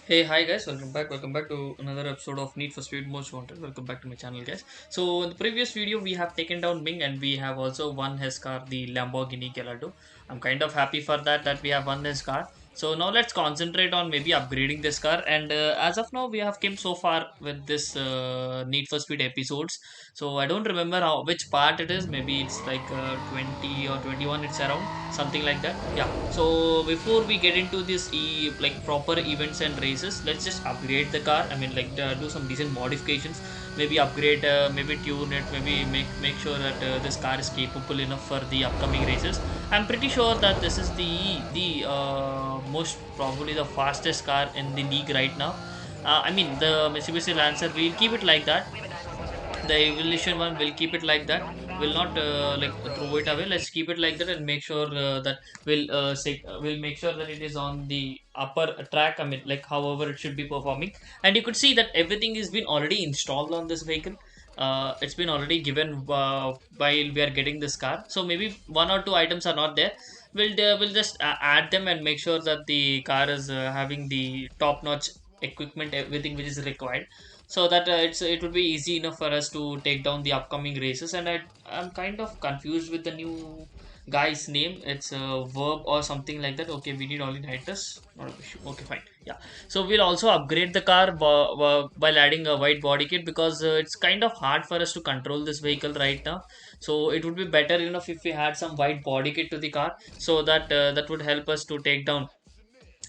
Hey, hi guys, welcome back. Welcome back to another episode of Need for Speed Most Wanted. Welcome back to my channel, guys. So, in the previous video, we have taken down Ming and we have also won his car, the Lamborghini Gallardo. I'm kind of happy for that we have won this car. So, now let's concentrate on maybe upgrading this car. And as of now, we have came so far with this Need for Speed episodes. So, I don't remember which part it is. Maybe it's like 20 or 21, it's around something like that. Yeah, so before we get into this like proper events and races, let's just upgrade the car. I mean, like do some decent modifications, maybe upgrade, maybe tune it, maybe make sure that this car is capable enough for the upcoming races. I'm pretty sure that this is the most probably the fastest car in the league right now. I mean, the Mitsubishi Lancer, we'll keep it like that. The evolution one will keep it like that. Will not like throw it away. Let's keep it like that and make sure that we'll make sure that it is on the upper track. I mean, like however it should be performing. And you could see that everything has been already installed on this vehicle. It's been already given while we are getting this car. So maybe one or two items are not there. We'll just add them and make sure that the car is having the top notch equipment, everything which is required, so that it would be easy enough for us to take down the upcoming races. And I'm kind of confused with the new guy's name. It's a verb or something like that. Okay, we need only nitrous, not an issue. Okay, fine. Yeah, so we'll also upgrade the car while adding a white body kit, because it's kind of hard for us to control this vehicle right now. So it would be better enough if we had some white body kit to the car, so that that would help us to take down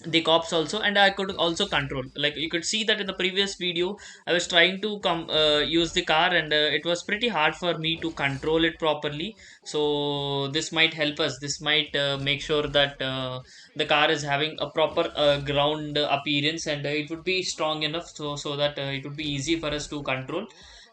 the cops also. And I could also control, like you could see that in the previous video I was trying to come use the car, and it was pretty hard for me to control it properly. So this might help us, this might make sure that the car is having a proper ground appearance, and it would be strong enough, so that it would be easy for us to control.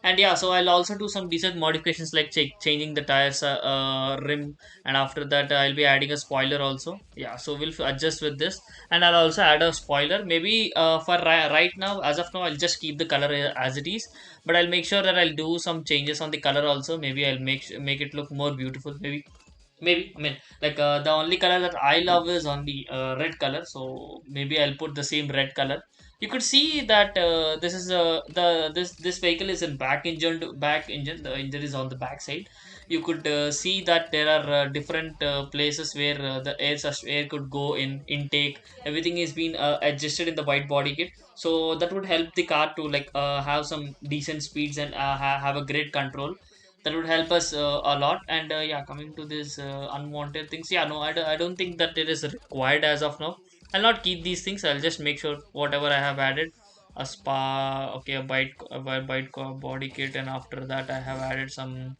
And yeah, so I'll also do some decent modifications like changing the tires rim, and after that I'll be adding a spoiler also. Yeah, so we'll adjust with this. And I'll also add a spoiler. Maybe for right now, as of now, I'll just keep the color as it is. But I'll make sure that I'll do some changes on the color also. Maybe I'll make it look more beautiful. Maybe I mean, like the only color that I love is on the red color. So maybe I'll put the same red color. You could see that this is this vehicle is in back engine. The engine is on the back side. You could see that there are different places where the air could go in intake. Everything is being adjusted in the white body kit, so that would help the car to like have some decent speeds and have a great control. That would help us a lot. And yeah, coming to this unwanted things, yeah, no, I don't think that it is required as of now. I'll not keep these things. I'll just make sure whatever I have added, a spa, okay, a body kit, and after that I have added some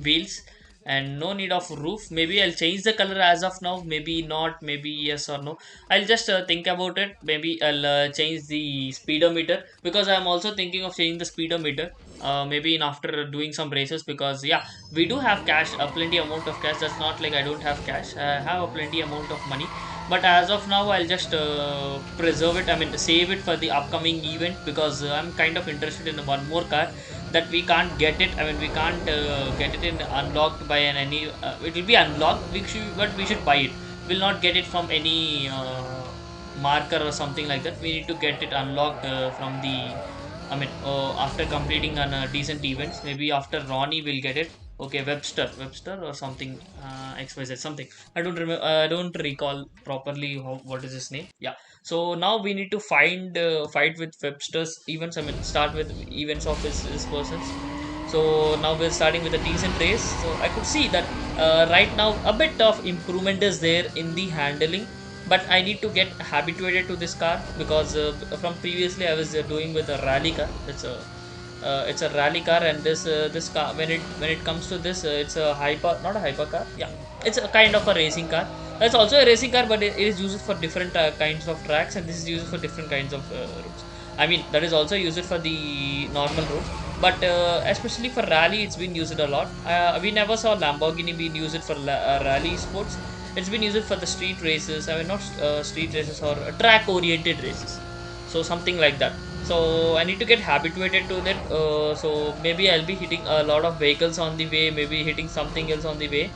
wheels, and no need of roof. Maybe I'll change the color as of now, maybe not, maybe yes or no. I'll just think about it. Maybe I'll change the speedometer, because I'm also thinking of changing the speedometer maybe in after doing some races, because yeah, we do have cash, a plenty amount of cash. That's not like I don't have cash. I have a plenty amount of money, but as of now I'll just preserve it, I mean save it for the upcoming event, because I'm kind of interested in one more car that we can't get it. I mean, we can't get it in unlocked by any. It will be unlocked. But we should buy it. We'll not get it from any marker or something like that. We need to get it unlocked from the. I mean, after completing an decent events. Maybe after Ronnie will get it. Okay, Webster or something. XYZ something. I don't remember. I don't recall properly what is his name. Yeah. So now we need to fight with Webster's events. I mean, start with events of his persons. So now we're starting with a decent race. So I could see that right now a bit of improvement is there in the handling, but I need to get habituated to this car, because from previously I was doing with a rally car. It's a rally car, and this car, when it comes to this, it's a hyper, not a hyper car. Yeah, it's a kind of a racing car. It's also a racing car, but it is used for different kinds of tracks, and this is used for different kinds of routes. I mean, that is also used for the normal routes, but especially for rally, it's been used a lot. We never saw Lamborghini being used for rally sports. It's been used for the street races. I mean, not street races, or track-oriented races. So something like that. So I need to get habituated to that. So maybe I'll be hitting a lot of vehicles on the way, maybe hitting something else on the way.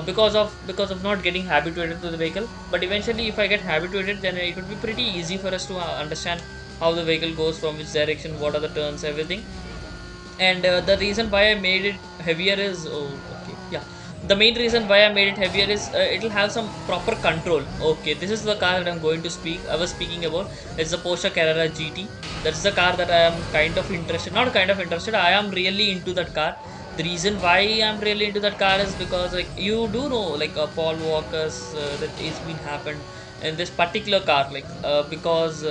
because of not getting habituated to the vehicle. But eventually, if I get habituated, then it would be pretty easy for us to understand how the vehicle goes, from which direction, what are the turns, everything. And the reason why I made it heavier is, oh, okay, yeah, the main reason why I made it heavier is it'll have some proper control. Okay, this is the car that I'm going to speak. I was speaking about. It's the Porsche Carrera GT. That's the car that I am kind of interested. Not kind of interested. I am really into that car. The reason why I'm really into that car is because, like, you do know, like, Paul Walker's that it's been happened in this particular car, like, because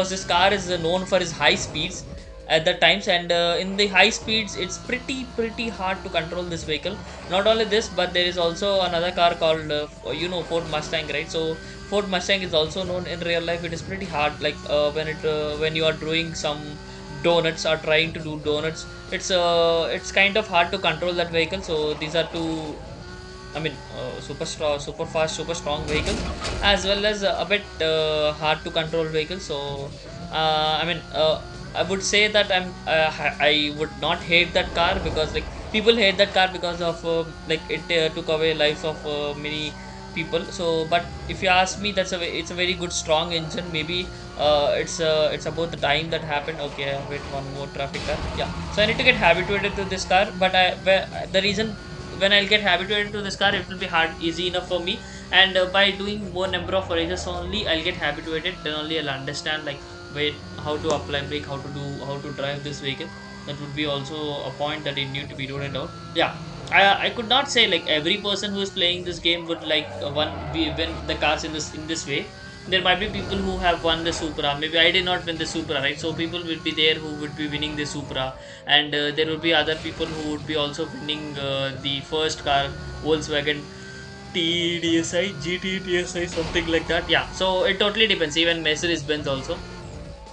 this car is known for his high speeds at the times. And in the high speeds, it's pretty hard to control this vehicle. Not only this, but there is also another car called Ford Mustang, right? So Ford Mustang is also known in real life. It is pretty hard, like, when you are doing some donuts or trying to do donuts, it's kind of hard to control that vehicle. So these are two, I mean, super strong, super fast, super strong vehicles, as well as a bit hard to control vehicles. So, I mean, I would say that I would not hate that car, because, like, people hate that car because of like, it took away lives of many people. So, but if you ask me, it's a very good strong engine. Maybe it's about the time that happened. Okay, wait, one more traffic car. Yeah, so I need to get habituated to this car. But the reason, when I'll get habituated to this car, it will be easy enough for me. And by doing more number of races only, I'll get habituated. Then only I'll understand, like, wait, how to apply brake, how to drive this vehicle. That would be also a point that it need to be noted out. Yeah, I could not say, like, every person who is playing this game would like win the cars in this way. There might be people who have won the Supra. Maybe I did not win the Supra, right? So people will be there who would be winning the Supra, and there will be other people who would be also winning the first car, Volkswagen TDSI, GT something like that. Yeah, so it totally depends. Even Mercedes Benz also.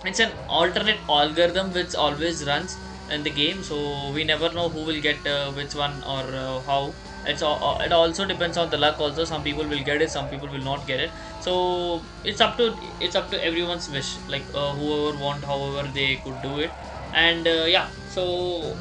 It's an alternate algorithm which always runs in the game, so we never know who will get which one, or how. It also depends on the luck also. Some people will get it, some people will not get it. So it's up to everyone's wish, like, whoever want, however they could do it. And yeah, so,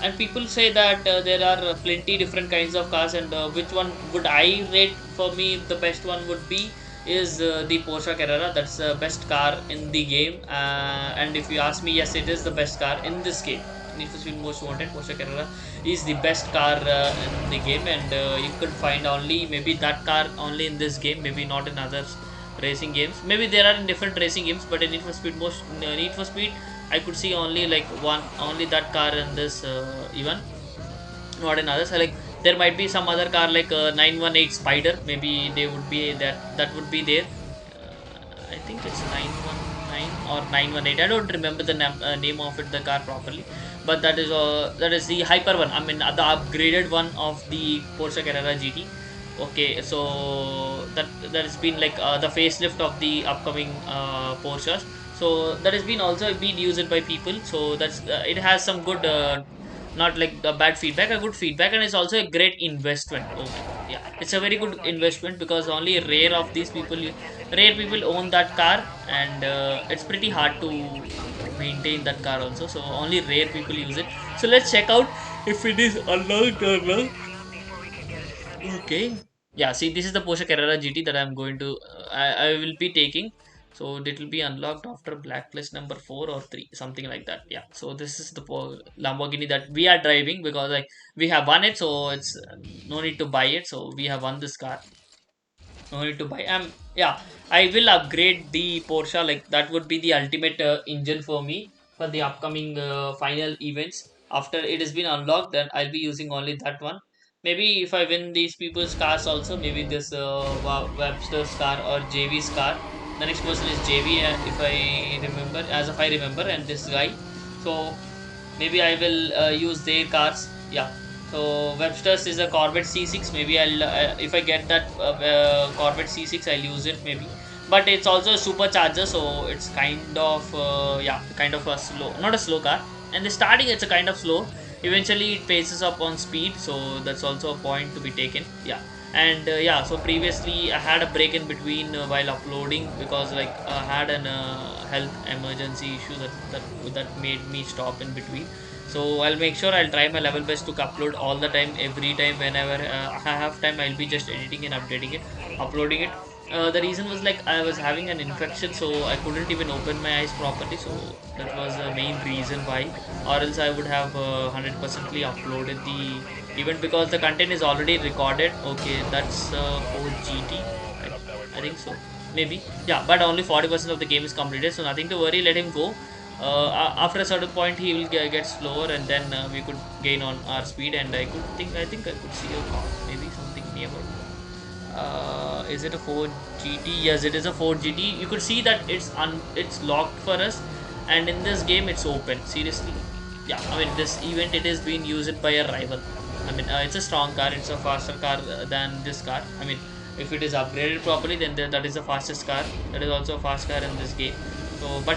and people say that there are plenty different kinds of cars, and which one would I rate? For me, the best one would be is the Porsche Carrera. That's the best car in the game. And if you ask me, yes, it is the best car in this game. Need for Speed Most Wanted, Porsche Carrera is the best car in the game. And you could find only maybe that car only in this game, maybe not in other racing games. Maybe there are in different racing games, but in Need for Speed, I could see only like only that car in this event, not in others. Like, there might be some other car like 918 Spider. Maybe they would be that would be there. I think it's 919 or 918. I don't remember the name of the car properly, but that is the hyper one. I mean, the upgraded one of the Porsche Carrera GT. Okay, so that has been like the facelift of the upcoming Porsches. So that has been also been used by people. So it has some good, not like the bad feedback, a good feedback, and it's also a great investment. Oh my god, yeah, it's a very good investment, because only rare people own that car. And it's pretty hard to maintain that car also. So only rare people use it. So let's check out if it is unlocked or not. Okay. Yeah, see, this is the Porsche Carrera GT that I'm going to, I will be taking. So it will be unlocked after blacklist number 4 or 3, something like that. Yeah. So this is the Lamborghini that we are driving, because, like, we have won it, so it's no need to buy it. So we have won this car. No need to buy. Yeah, I will upgrade the Porsche. Like, that would be the ultimate engine for me for the upcoming final events. After it has been unlocked, then I'll be using only that one. Maybe if I win these people's cars also, maybe this Webster's car or JV's car. The next person is JV, if I remember, as if I remember, and this guy. So maybe I will use their cars. Yeah. So Webster's is a Corvette C6. Maybe I'll if I get that Corvette C6, I'll use it maybe. But it's also a supercharger, so it's kind of yeah, kind of a slow, not a slow car. And the starting, it's a kind of slow. Eventually, it paces up on speed, so that's also a point to be taken. Yeah. And yeah, so previously I had a break in between while uploading because like I had an health emergency issue that made me stop in between. So I'll make sure I'll try my level best to upload all the time, every time whenever I have time. I'll be just editing and updating it, uploading it. The reason was like I was having an infection, so I couldn't even open my eyes properly. So that was the main reason why, or else I would have 100%ly uploaded the event because the content is already recorded. Okay, that's for GT. I think so. Maybe. Yeah, but only 40% of the game is completed, so nothing to worry. Let him go. After a certain point, he will get slower, and then we could gain on our speed. And I think I could see a car, maybe something nearby. Is it a 4GT? Yes, it is a 4GT. You could see that it's locked for us, and in this game it's open. Seriously, yeah. I mean, this event it is being used by a rival. I mean, it's a strong car. It's a faster car than this car. I mean, if it is upgraded properly, then that is the fastest car. That is also a fast car in this game. So, but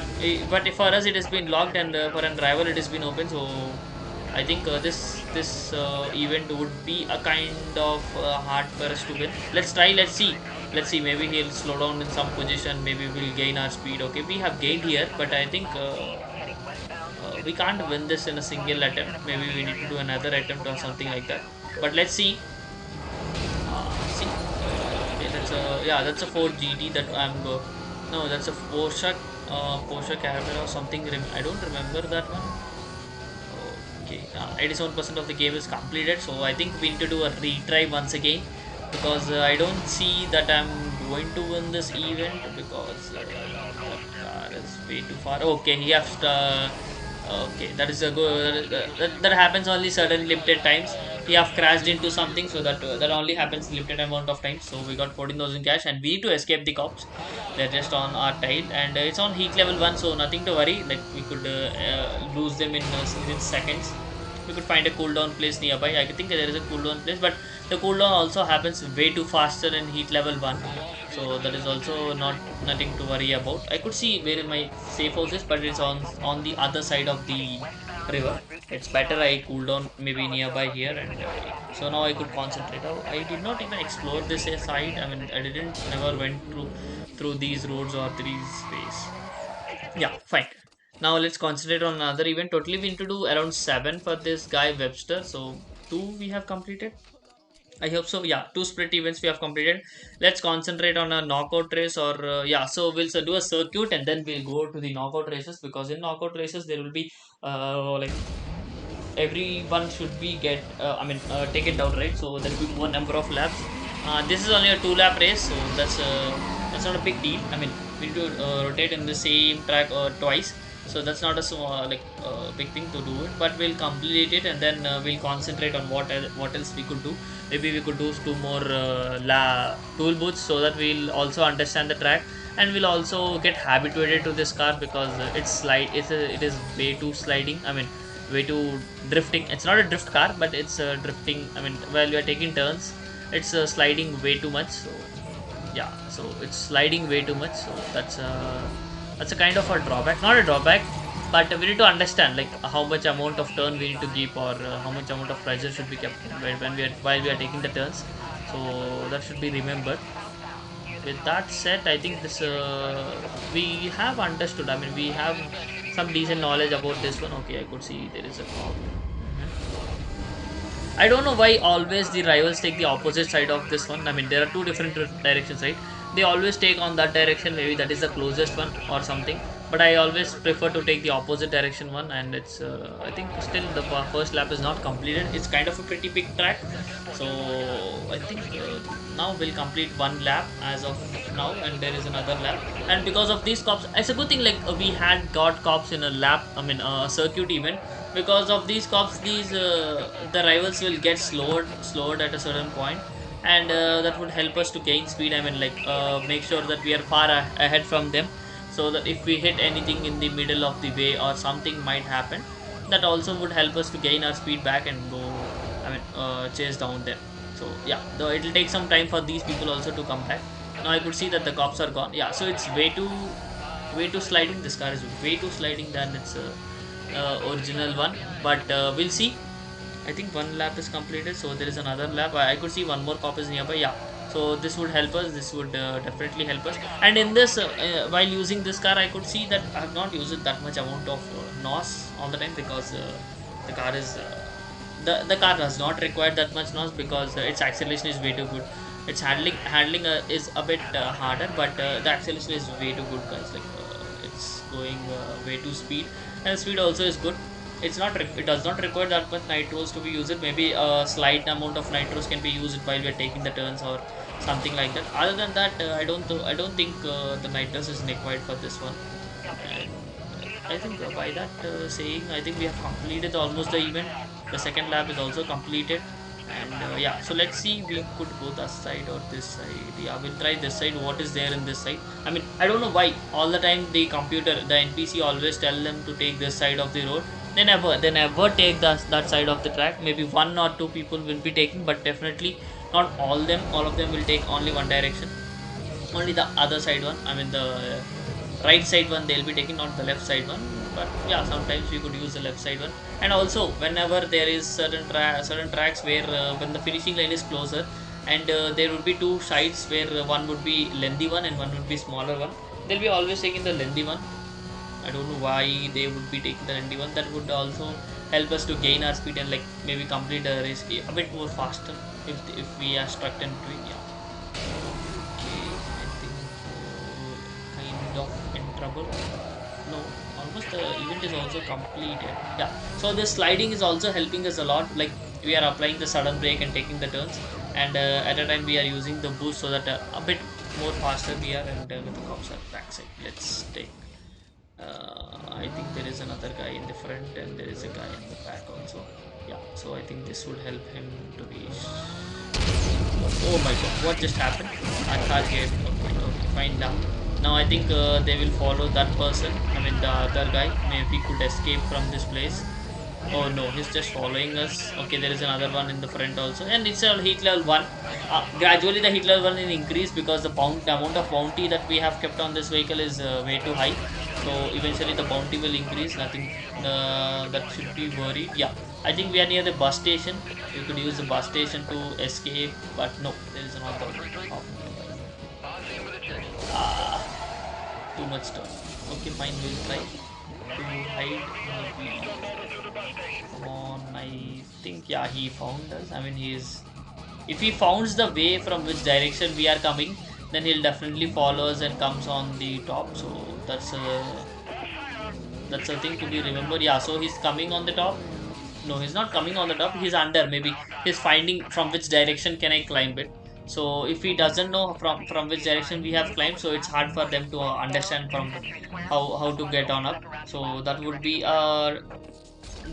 for us it has been locked, and for a rival it has been open. So I think this event would be a kind of hard for us to win. Let's try. Let's see. Let's see. Maybe he'll slow down in some position. Maybe we'll gain our speed. Okay, we have gained here, but I think we can't win this in a single attempt. Maybe we need to do another attempt or something like that. But let's see. See. Okay, that's a 4GT that I'm go. No, that's a Porsche Carrera or something. I don't remember that one. Okay, 87% of the game is completed, so I think we need to do a retry once again because I don't see that I'm going to win this event because the car is way too far. Okay, he has okay, that is a good that happens only certain limited times. He have crashed into something, so that only happens limited amount of times. So we got 14,000 cash, and we need to escape the cops. They're just on our tail, and it's on heat level 1, so nothing to worry. Like we could lose them in seconds. We could find a cooldown place nearby. I think there is a cooldown place, but the cooldown also happens way too faster in heat level 1, so that is also nothing to worry about. I could see where my safe house is, but it's on the other side of the river. It's better I cool down maybe nearby here, and so now I could concentrate. Oh, I did not even explore this side. I mean, I didn't never went through these roads or these ways. Yeah, fine. Now let's concentrate on another event. Totally we need to do around 7 for this guy Webster. So 2 we have completed. I hope so. Yeah, 2 split events we have completed. Let's concentrate on a knockout race, or yeah. So we'll do a circuit, and then we'll go to the knockout races, because in knockout races there will be like everyone should be get taken down, right? So there will be more number of laps. This is only a 2 lap race, so that's not a big deal. I mean, we need to rotate in the same track twice, so that's not a big thing to do it, but we'll complete it, and then we'll concentrate on what else we could do. Maybe we could do 2 more tool booths, so that we'll also understand the track, and we'll also get habituated to this car, because it is way too sliding. I mean, way too drifting. It's not a drift car, but it's drifting. I mean, while we are taking turns, it's sliding way too much. So yeah, so it's sliding way too much. So that's a kind of a drawback. Not a drawback, but we need to understand like how much amount of turn we need to keep, or how much amount of pressure should be kept while we are taking the turns. So that should be remembered. With that said, I think this we have understood. I mean, we have some decent knowledge about this one. Okay, I could see there is a cop. I don't know why always the rivals take the opposite side of this one. I mean, there are 2 different directions, right? They always take on that direction. Maybe that is the closest one or something. But I always prefer to take the opposite direction one, and it's I think still the first lap is not completed. It's kind of a pretty big track, so I think now we'll complete 1 lap as of now, and there is another lap. And because of these cops, it's a good thing. Like we had got cops in a lap. I mean, a circuit event. Because of these cops, the rivals will get slowed at a certain point, and that would help us to gain speed. I mean, like make sure that we are far ahead from them, so that if we hit anything in the middle of the way or something might happen, that also would help us to gain our speed back and go. I mean, chase down them. So yeah, though it'll take some time for these people also to come back. Now I could see that the cops are gone. Yeah, so it's way too sliding. This car is way too sliding than its original one, but we'll see. I think one lap is completed, so there is another lap. I could see one more cop is nearby. Yeah, so this would help us. This would definitely help us. And in this, while using this car, I could see that I have not used that much amount of NOS all the time because the car is the car does not require that much NOS because its acceleration is way too good. Its handling is a bit harder, but the acceleration is way too good, guys. Like it's going way too speed, and the speed also is good. It does not require that much nitros to be used. Maybe a slight amount of nitros can be used while we are taking the turns or something like that. Other than that, I don't think the nitros is required for this one. And I think by that saying, I think we have completed almost the event. The second lap is also completed, and yeah. So let's see. We could go that side or this side. Yeah, we'll try this side. What is there in this side? I mean, I don't know why. All the time the NPC always tell them to take this side of the road. They never take that side of the track. Maybe one or two people will be taking, but definitely not all them. All of them will take only one direction. Only the other side one. I mean the right side one they'll be taking, not the left side one. But yeah, sometimes we could use the left side one. And also whenever there is certain tracks where when the finishing line is closer, and there would be two sides where one would be lengthy one and one would be smaller one, they'll be always taking the lengthy one. I don't know why they would be taking the lengthy one. That would also help us to gain our speed and like maybe complete the race a bit more faster if we are struck into it. Yeah. Okay, I think kind of in trouble. No, almost the event is also completed. Yeah, so the sliding is also helping us a lot. Like we are applying the sudden brake and taking the turns, and at a time we are using the boost so that a bit more faster we are, and with the cops at backside. Let's take. I think there is another guy in the front and there is a guy in the back also. Yeah, so I think this would help him to reach. Oh my god, what just happened? I can't get. Okay, okay, fine now. Now I think they will follow that person. I mean the other guy. Maybe could escape from this place. Oh no, he's just following us. Okay, there is another one in the front also, and it's a heat level 1. Gradually the heat level 1 will increase because the amount of bounty that we have kept on this vehicle is way too high. So eventually the bounty will increase. Nothing that should be worried. Yeah, I think we are near the bus station. We could use the bus station to escape, but no, there is another one. Too much turn. Okay, fine, we'll try to hide maybe. Come on, I think yeah, he found us. I mean, if he founds the way from which direction we are coming, then he'll definitely follow us and comes on the top. So that's a thing to be remembered. Yeah, so he's coming on the top. No, he's not coming on the top. He's under. Maybe he's finding from which direction can I climb it. So if he doesn't know from which direction we have climbed, so it's hard for them to understand from how to get on up. So that would be a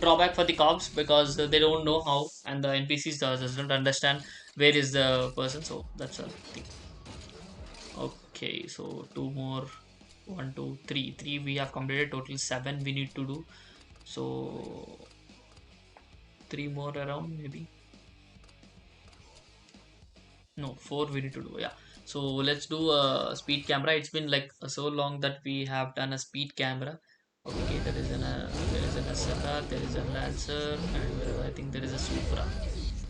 drawback for the cops because they don't know how, and the NPCs doesn't understand where is the person. So that's a thing. Okay, so two more. One, two, three. Three we have completed. Total 7 we need to do. So three more around maybe. No, 4 we need to do. Yeah. So let's do a speed camera. It's been like so long that we have done a speed camera. Okay, there is an SLR, there is a Lancer, and I think there is a Supra.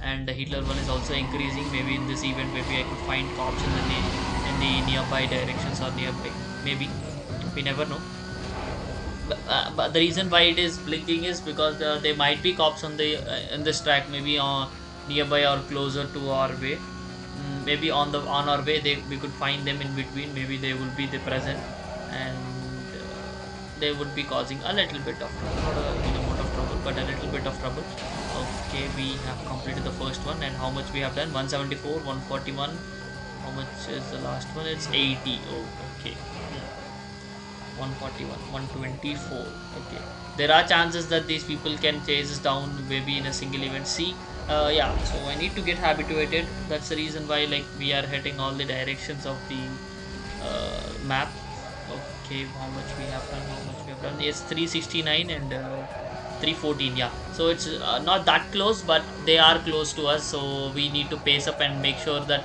And the Hitler one is also increasing. Maybe in this event, maybe I could find cops in the nearby directions or nearby. Maybe we never know. But the reason why it is blinking is because there might be cops on the in this track, maybe nearby or closer to our way. Maybe on our way we could find them in between. Maybe they will be the present, and they would be causing a little bit of trouble, not a huge amount of trouble, but a little bit of trouble. Okay, we have completed the first one, and how much we have done? 174, 141. How much is the last one? It's 80. Oh, okay. 141, 124. Okay, there are chances that these people can chase us down maybe in a single event. See, yeah, so I need to get habituated. That's the reason why like we are hitting all the directions of the map. Okay, how much we have done? How much we have done? It's 369 and 314. Yeah, so it's not that close, but they are close to us. So we need to pace up and make sure that.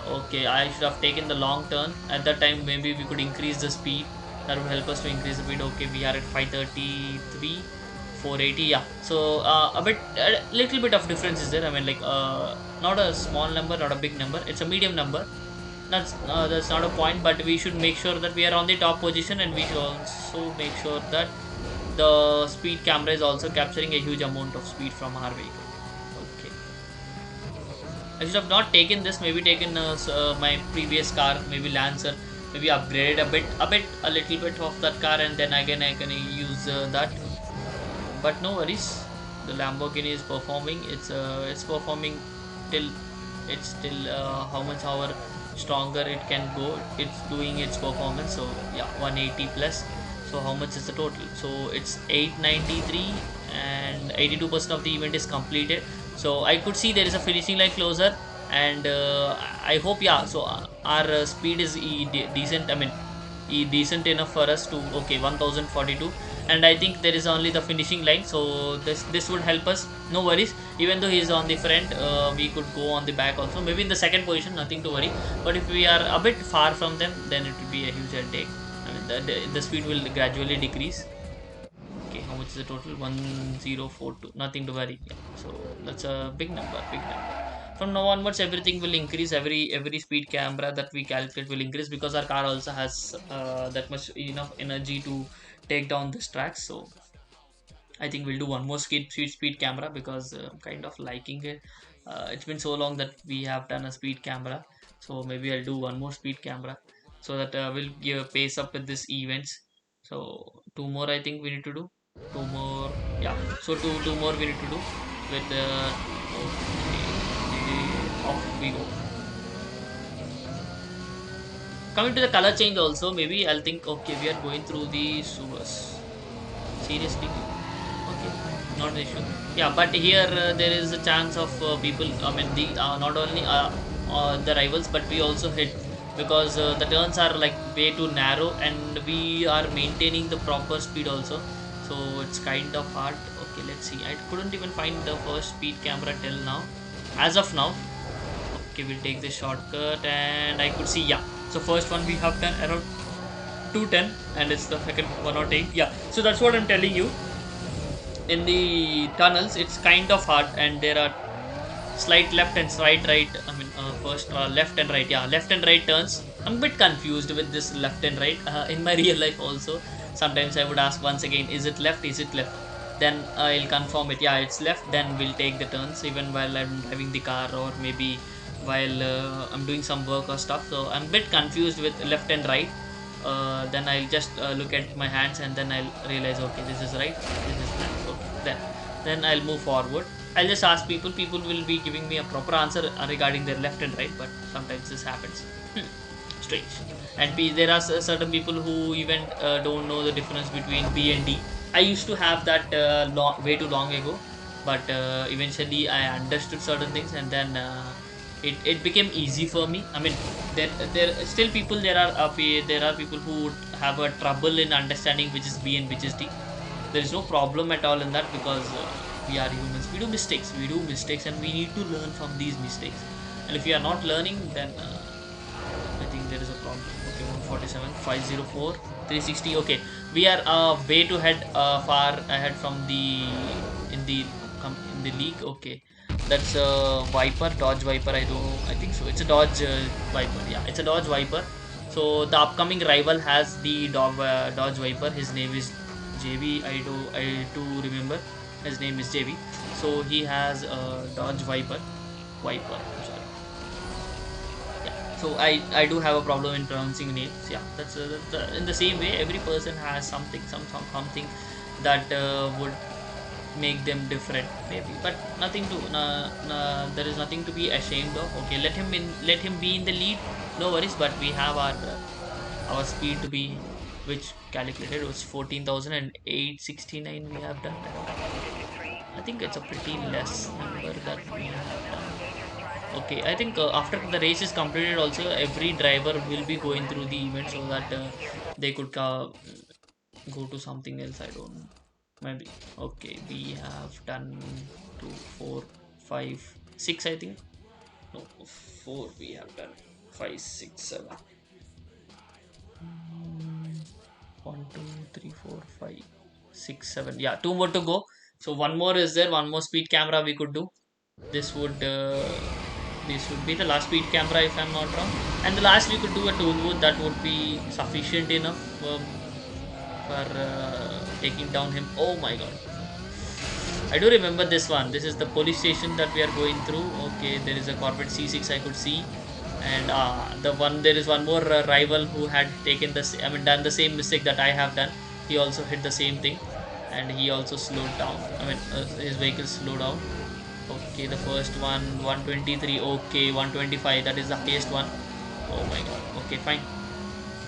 Okay, I should have taken the long turn at that time. Maybe we could increase the speed. That would help us to increase the speed. Okay, we are at 533, 480. Yeah, so a little bit of difference is there. I mean, like not a small number, not a big number, it's a medium number. That's not a point, but we should make sure that we are on the top position, and we should also make sure that the speed camera is also capturing a huge amount of speed from our vehicle. Okay, I should have not taken this. Maybe taken my previous car, maybe Lancer. Maybe upgrade a little bit of that car, and then again I can use that. But no worries. The Lamborghini is performing. It's performing till it's still how much hour stronger it can go. It's doing its performance. So yeah, 180 plus. So how much is the total? So it's 893, and 82% of the event is completed. So I could see there is a finishing line closer, and I hope, yeah. So our speed is decent. I mean, decent enough for us to, okay, 1042, and I think there is only the finishing line, so this would help us. No worries, even though he is on the front, we could go on the back also, maybe in the second position, nothing to worry. But if we are a bit far from them, then it will be a huge headache. I mean, the speed will gradually decrease. Okay, how much is the total? 1042. Nothing to worry. Yeah. So that's a big number, big number. From now onwards, everything will increase. Every speed camera that we calculate will increase, because our car also has that much enough energy to take down this track. So I think we'll do one more speed camera, because I'm kind of liking it. It's been so long that we have done a speed camera, so maybe I'll do one more speed camera, so that we'll give a pace up with this events. So two more I think we need to do. Two more, yeah. So two more we need to do with okay, off we go. Coming to the color change also, maybe I'll think, okay, we are going through the sewers. Seriously? Okay, not an issue. Yeah, but here there is a chance of people. I mean, the not only the rivals, but we also hit, because the turns are like way too narrow, and we are maintaining the proper speed also. So it's kind of hard. Okay, let's see. I couldn't even find the first speed camera till now. As of now, okay, we'll take this shortcut, and I could see, yeah. So first one we have done around 210, and it's the second 108. Yeah, so that's what I'm telling you. In the tunnels it's kind of hard, and there are slight left and slight right. I mean, first left and right, yeah, left and right turns. I'm a bit confused with this left and right in my real life also. Sometimes I would ask once again, is it left, is it left, then I'll confirm it, yeah, it's left, then we'll take the turns, even while I'm driving the car, or maybe while I'm doing some work or stuff. So I'm a bit confused with left and right. Then I'll just look at my hands, and then I'll realize, okay, this is right, this is left. Okay, then I'll move forward. I'll just ask people. People will be giving me a proper answer regarding their left and right, but sometimes this happens. Strange. And there are certain people who even don't know the difference between B and D. I used to have that way too long ago, but eventually I understood certain things, and then it became easy for me. I mean, there still people, there are people who would have a trouble in understanding which is B and which is D. There is no problem at all in that, because we are humans, we do mistakes, and we need to learn from these mistakes. And if we are not learning, then I think there is a problem. Okay, 147, 504, 360. Okay, we are way too far ahead from the in the in the league. Okay, that's a Viper, Dodge Viper. I don't know. I think so. It's a Dodge Viper. Yeah, it's a Dodge Viper. So the upcoming rival has the Dodge Viper. His name is JB. I do remember. His name is JB. So he has a Dodge Viper. Viper. I'm sorry. Yeah. So I do have a problem in pronouncing names. Yeah. That's in the same way. Every person has something that would make them different, maybe, but nothing to there is nothing to be ashamed of. Okay, let him be in the lead, no worries. But we have our speed to be, which calculated was 14,869 we have done. I think it's a pretty less number that we have done. Okay, I think after the race is completed also, every driver will be going through the event, so that they could go to something else. I don't know. Maybe. Okay, we have done 2, 4, 5, 6. I think. No, 4 we have done. 5, 6, 7. 1, 2, 3, 4, 5. 6, 7. Yeah, 2 more to go. So one more is there. One more speed camera we could do. This would be the last speed camera if I'm not wrong. And the last we could do a tool booth that would be sufficient enough for taking down him. Oh my god. I do remember this one. This is the police station that we are going through. Okay, there is a Corvette C6 I could see, and there is one more rival who had taken this. I mean, done the same mistake that I have done. He also hit the same thing, and he also slowed down. I mean, his vehicle slowed down. Okay, the first one 123. Okay, 125. That is the highest one. Oh my god. Okay, fine.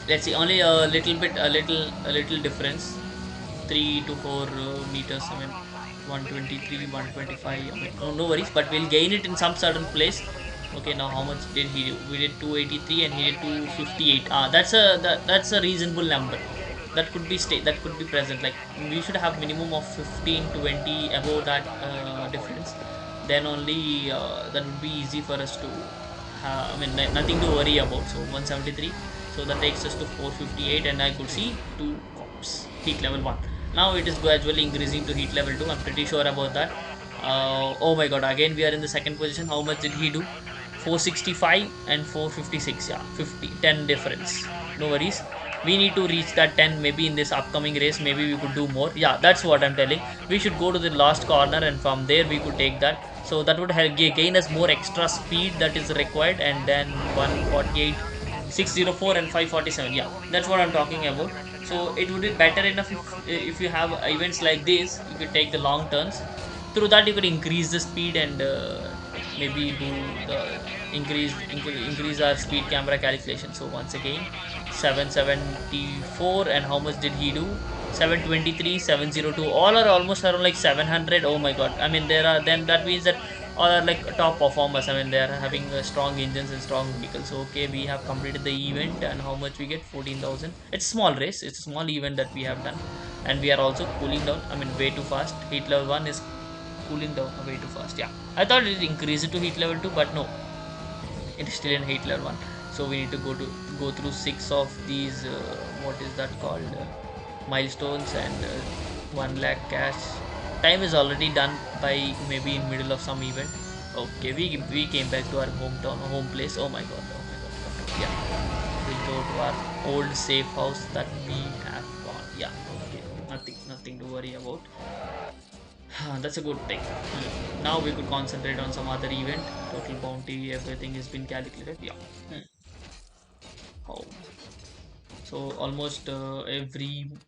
Let's see. Only a little difference. 3 to 4 meters. I mean, 123, 125. I mean, no worries, but we'll gain it in some certain place. Okay, now how much did he do? We did 283 and he did 258. That's a reasonable number. That could be that could be present. Like we should have minimum of 15, 20 above that difference. Then only that would be easy for us to I mean, nothing to worry about. So 173. So that takes us to 458, and I could see 2 cops. Heat level 1. Now it is gradually increasing to heat level 2. I'm pretty sure about that. Oh my god, again we are in the second position. How much did he do? 465 and 456. Yeah, 10 difference. No worries. We need to reach that 10 maybe in this upcoming race. Maybe we could do more. Yeah, that's what I'm telling. We should go to the last corner, and from there we could take that. So that would help gain us more extra speed that is required. And then 148, 604 and 547. Yeah, that's what I'm talking about. So it would be better enough if you have events like this. You could take the long turns. Through that you could increase the speed, and maybe do the increase our speed camera calculation. So once again 774, and how much did he do? 723, 702. All are almost around like 700. Oh my god. I mean, there are, then that means that all are like top performers. I mean, they are having strong engines and strong vehicles. So okay, we have completed the event, and how much we get? 14,000. It's a small race. It's a small event that we have done, and we are also cooling down. I mean, way too fast. Heat level 1 is cooling down way too fast. Yeah, I thought it increased it to heat level 2, but no, it is still in heat level 1. So we need to go through 6 of these what is that called, milestones, and 1 lakh cash. Time is already done by maybe in middle of some event. Okay, we came back to our hometown, home place. Oh my god, oh my god. Yeah, we'll go to our old safe house that we have gone. Yeah, okay, nothing to worry about. That's a good thing. Now we could concentrate on some other event. Total bounty, everything has been calculated. Yeah. Oh, so almost everything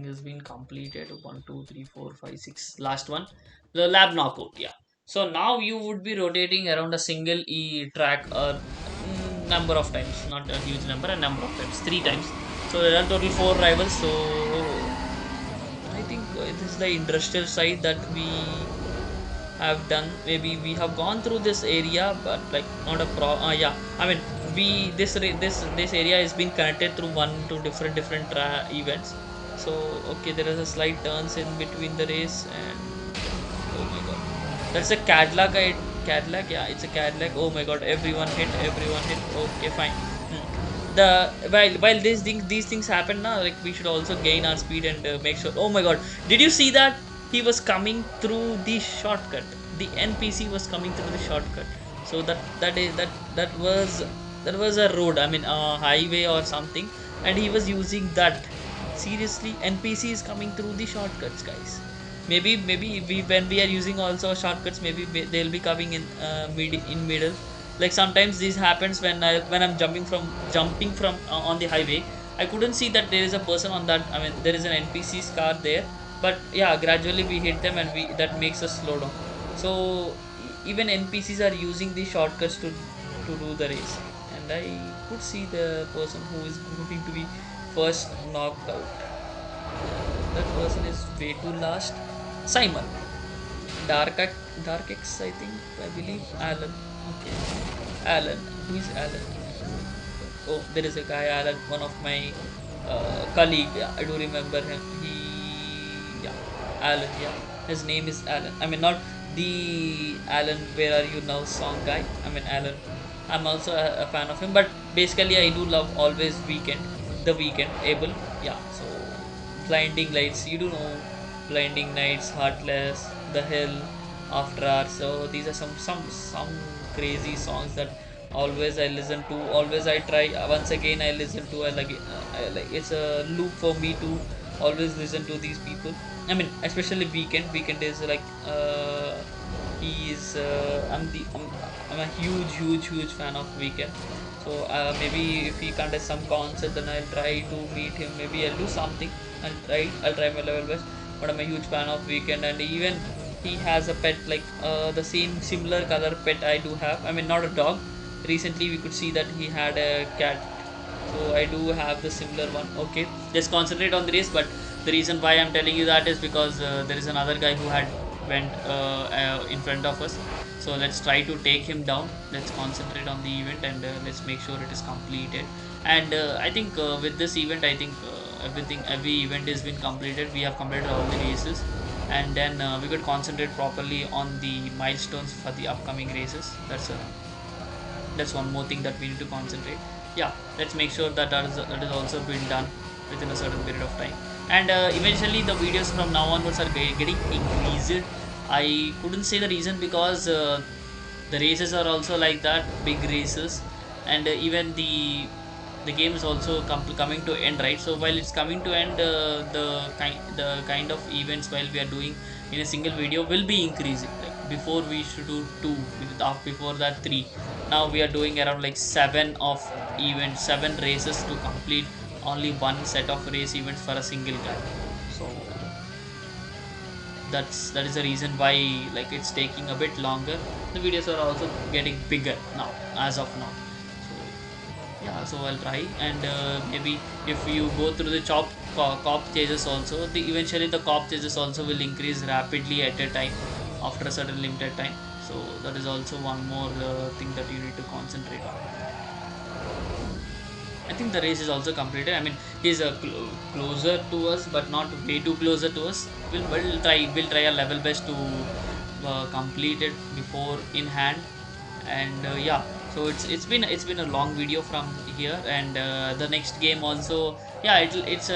has been completed. 1, 2, 3, 4, 5, 6. Last one, the lab knockout. Yeah. So now you would be rotating around a single track a number of times, not a huge number, a number of times, 3 times. So there are total 4 rivals. So I think this is the industrial side that we have done. Maybe we have gone through this area, but like not a yeah, I mean, this area has been connected through 1 to different events. So okay, there is a slight turns in between the race, and oh my god, that's a Cadillac. Yeah, it's a Cadillac. Oh my god, everyone hit. Okay, fine. The while these things happen now, like we should also gain our speed and make sure. Oh my god, did you see that he was coming through the shortcut? The NPC was coming through the shortcut. So that was a road, I mean a highway or something, and he was using that. Seriously, NPC is coming through the shortcuts, guys. Maybe when we are using also shortcuts, maybe they'll be coming in middle. Like sometimes this happens when I'm jumping from on the highway. I couldn't see that there is a person on that. I mean, there is an NPC's car there, but yeah, gradually we hit them, and that makes us slow down. So even NPCs are using the shortcuts to do the race, and I could see the person who is going to be first knocked out. That person is way too last. Simon. Dark X, I think. I believe Alan. Okay. Alan. Who is Alan? Oh, there is a guy, Alan, one of my colleague. Yeah, I do remember him. Yeah, Alan. Yeah, his name is Alan. I mean, not the Alan Where Are You Now song guy. I mean, Alan. I'm also a fan of him, but basically I do love always the Weekend, Able. Yeah, so blinding lights, you do know, blinding nights, heartless, the hill, after hours. So these are some crazy songs that always I listen to, always I try, once again I listen to, I like, it's a loop for me to always listen to these people. I mean, especially weekend is like he is I'm a huge fan of weekend. So maybe if he conducts some concert, then I'll try to meet him. Maybe I'll do something. I'll try my level best. But I'm a huge fan of Weekend, and even he has a pet like the same similar color pet I do have. I mean, not a dog. Recently, we could see that he had a cat. So I do have the similar one. Okay, just concentrate on the race. But the reason why I'm telling you that is because there is another guy who had went in front of us. So let's try to take him down. Let's concentrate on the event, and let's make sure it is completed. And I think with this event, I think every event has been completed. We have completed all the races, and then we could concentrate properly on the milestones for the upcoming races. That's one more thing that we need to concentrate. Yeah, let's make sure that that is also been done within a certain period of time. And eventually the videos from now onwards are getting increased. I couldn't say the reason because the races are also like that, big races. And even the game is also coming to end, right? So while it's coming to end, the kind of events while we are doing in a single video will be increasing. Like before we should do two, before that three. Now we are doing around like seven of events, seven races to complete only one set of race events for a single guy. So that is the reason why like it's taking a bit longer. The videos are also getting bigger now, as of now. So yeah, so I'll try. And maybe if you go through the cop chases also, the eventually the cop chases also will increase rapidly at a time after a certain limited time. So that is also one more thing that you need to concentrate on. I think the race is also completed. I mean, he's closer to us, but not way too closer to us. We'll try our level best to complete it before in hand. And yeah, so it's been a long video from here. And the next game also, yeah, it's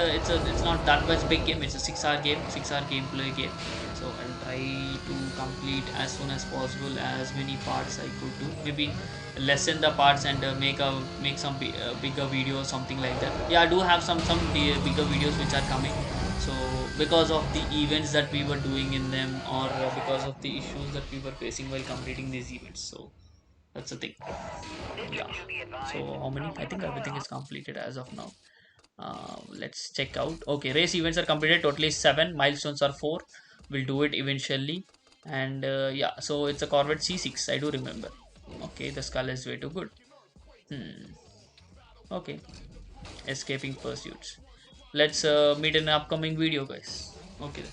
not that much big game. It's a 6 hour game, 6 hour gameplay game. So I'll try to complete as soon as possible as many parts I could do. Maybe lessen the parts and make some bigger video or something like that. Yeah, I do have bigger videos which are coming. So because of the events that we were doing in them, or because of the issues that we were facing while completing these events. So that's the thing. Yeah. So how many? I think everything is completed as of now. Let's check out. Okay, race events are completed. Totally seven. Milestones are four. We'll do it eventually. And yeah, so it's a Corvette C6. I do remember. Okay, the skull is way too good. Hmm. Okay, escaping pursuits. Let's meet in an upcoming video, guys. Okay. Then.